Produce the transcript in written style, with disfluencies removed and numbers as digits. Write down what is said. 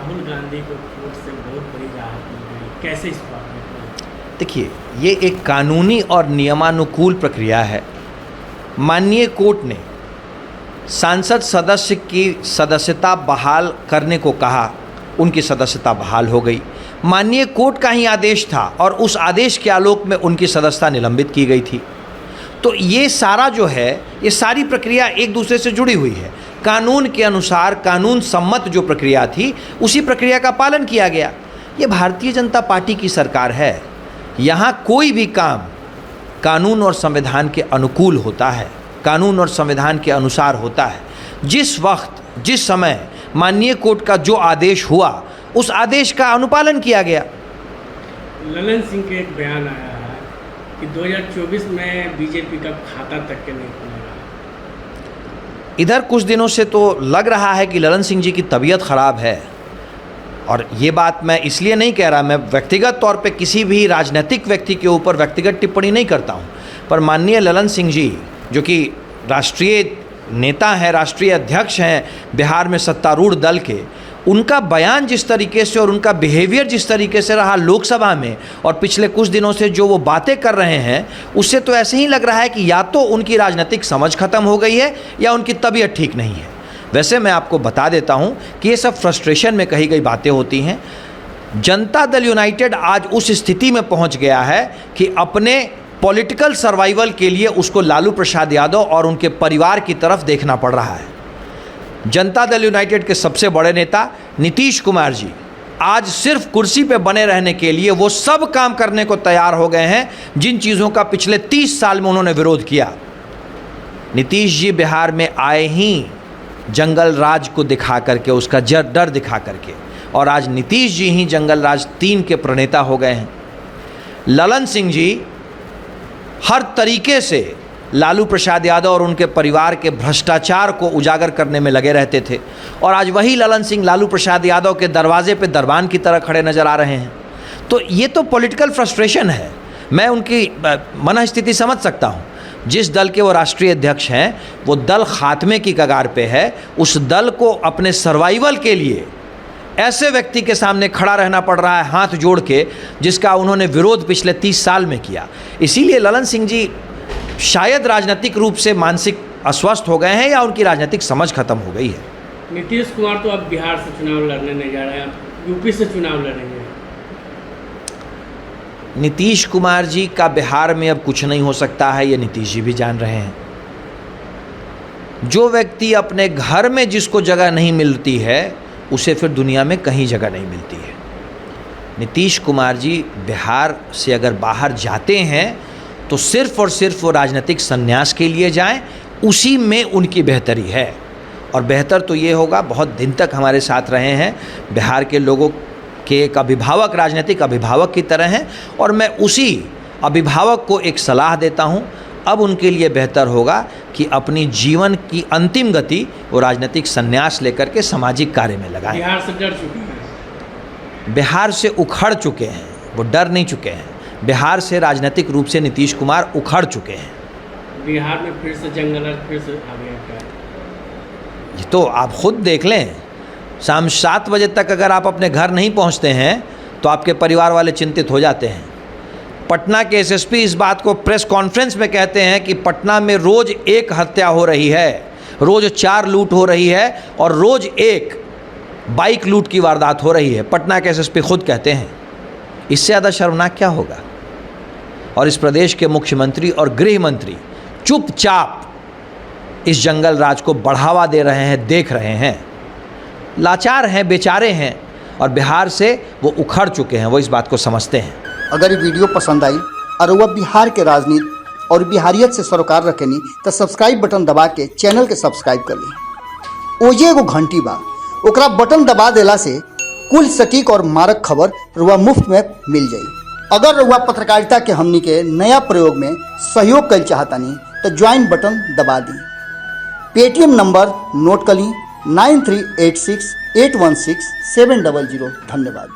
राहुल गांधी को कोर्ट से बहुत बड़ी राहत मिल गई, कैसे इस बात में? देखिए, ये एक कानूनी और नियमानुकूल प्रक्रिया है। माननीय कोर्ट ने सांसद सदस्य की सदस्यता बहाल करने को कहा, उनकी सदस्यता बहाल हो गई। माननीय कोर्ट का ही आदेश था और उस आदेश के आलोक में उनकी सदस्यता निलंबित की गई थी। तो ये सारा जो है, ये सारी प्रक्रिया एक दूसरे से जुड़ी हुई है। कानून के अनुसार, कानून सम्मत जो प्रक्रिया थी, उसी प्रक्रिया का पालन किया गया। ये भारतीय जनता पार्टी की सरकार है। यहाँ कोई भी काम कानून और संविधान के अनुकूल होता है, कानून और संविधान के अनुसार होता है। जिस वक्त, जिस समय माननीय कोर्ट का जो आदेश हुआ, उस आदेश का अनुपालन किया गया। ललन सिंह के एक बयान आया है कि 2024 में बीजेपी का खाता तक के नहीं खुलेगा। इधर कुछ दिनों से तो लग रहा है कि ललन सिंह जी की तबीयत ख़राब है, और ये बात मैं इसलिए नहीं कह रहा, मैं व्यक्तिगत तौर पे किसी भी राजनीतिक व्यक्ति के ऊपर व्यक्तिगत टिप्पणी नहीं करता हूँ, पर माननीय ललन सिंह जी जो कि राष्ट्रीय नेता हैं, राष्ट्रीय अध्यक्ष हैं बिहार में सत्तारूढ़ दल के, उनका बयान जिस तरीके से और उनका बिहेवियर जिस तरीके से रहा लोकसभा में, और पिछले कुछ दिनों से जो वो बातें कर रहे हैं, उससे तो ऐसे ही लग रहा है कि या तो उनकी राजनीतिक समझ खत्म हो गई है या उनकी तबीयत ठीक नहीं है। वैसे मैं आपको बता देता हूं कि ये सब फ्रस्ट्रेशन में कही गई बातें होती हैं। जनता दल यूनाइटेड आज उस स्थिति में पहुंच गया है कि अपने पॉलिटिकल सर्वाइवल के लिए उसको लालू प्रसाद यादव और उनके परिवार की तरफ देखना पड़ रहा है। जनता दल यूनाइटेड के सबसे बड़े नेता नीतीश कुमार जी आज सिर्फ कुर्सी पे बने रहने के लिए वो सब काम करने को तैयार हो गए हैं जिन चीज़ों का पिछले 30 साल में उन्होंने विरोध किया। नीतीश जी बिहार में आए ही जंगल राज को दिखा करके, उसका डर दिखा करके, और आज नीतीश जी ही जंगल राज 3 के प्रणेता हो गए हैं। ललन सिंह जी हर तरीके से लालू प्रसाद यादव और उनके परिवार के भ्रष्टाचार को उजागर करने में लगे रहते थे, और आज वही ललन सिंह लालू प्रसाद यादव के दरवाजे पे दरबान की तरह खड़े नज़र आ रहे हैं। तो ये तो पॉलिटिकल फ्रस्ट्रेशन है। मैं उनकी मनःस्थिति समझ सकता हूँ। जिस दल के वो राष्ट्रीय अध्यक्ष हैं, वो दल खात्मे की कगार पे है। उस दल को अपने सर्वाइवल के लिए ऐसे व्यक्ति के सामने खड़ा रहना पड़ रहा है हाथ जोड़ के, जिसका उन्होंने विरोध पिछले 30 साल में किया। इसीलिए ललन सिंह जी शायद राजनीतिक रूप से मानसिक अस्वस्थ हो गए हैं या उनकी राजनीतिक समझ खत्म हो गई है। नीतीश कुमार तो अब बिहार से चुनाव लड़ने नहीं जा रहे हैं, यूपी से चुनाव लड़ेंगे। नीतीश कुमार जी का बिहार में अब कुछ नहीं हो सकता है, ये नीतीश जी भी जान रहे हैं। जो व्यक्ति अपने घर में जिसको जगह नहीं मिलती है, उसे फिर दुनिया में कहीं जगह नहीं मिलती है। नीतीश कुमार जी बिहार से अगर बाहर जाते हैं तो सिर्फ और सिर्फ वो राजनीतिक संन्यास के लिए जाएं, उसी में उनकी बेहतरी है। और बेहतर तो ये होगा, बहुत दिन तक हमारे साथ रहे हैं, बिहार के लोगों के एक अभिभावक, राजनीतिक अभिभावक की तरह हैं, और मैं उसी अभिभावक को एक सलाह देता हूं, अब उनके लिए बेहतर होगा कि अपनी जीवन की अंतिम गति वो राजनीतिक संन्यास लेकर के सामाजिक कार्य में लगाएं। बिहार से डर चुके हैं, बिहार से उखड़ चुके हैं, वो डर नहीं चुके हैं। बिहार से राजनीतिक रूप से नीतीश कुमार उखड़ चुके हैं। बिहार में फिर से जंगल राज फिर से आ गया क्या? ये तो आप खुद देख लें। शाम 7 बजे तक अगर आप अपने घर नहीं पहुंचते हैं तो आपके परिवार वाले चिंतित हो जाते हैं। पटना के एसएसपी इस बात को प्रेस कॉन्फ्रेंस में कहते हैं कि पटना में रोज़ 1 हत्या हो रही है, रोज़ 4 लूट हो रही है, और रोज़ 1 बाइक लूट की वारदात हो रही है। पटना के एसएसपी खुद कहते हैं। इससे ज़्यादा शर्मनाक क्या होगा? और इस प्रदेश के मुख्यमंत्री और गृह मंत्री चुपचाप इस जंगल राज को बढ़ावा दे रहे हैं, देख रहे हैं। लाचार हैं, बेचारे हैं, और बिहार से वो उखड़ चुके हैं, वो इस बात को समझते हैं। अगर ये वीडियो पसंद आई और वह बिहार के राजनीति और बिहारियत से सरोकार रखेनी तो सब्सक्राइब बटन दबा के चैनल के सब्सक्राइब कर ली। ओजे एगो घंटी बा, ओकरा बटन दबा देला से कुल सटीक और मारक खबर रुआ मुफ्त में मिल जाई। अगर रुआ पत्रकारिता के हमनी के नया प्रयोग में सहयोग कर चाहतानी तो ज्वाइन बटन दबा दी। पेटीएम नंबर नोट कर ली 9386816700। धन्यवाद।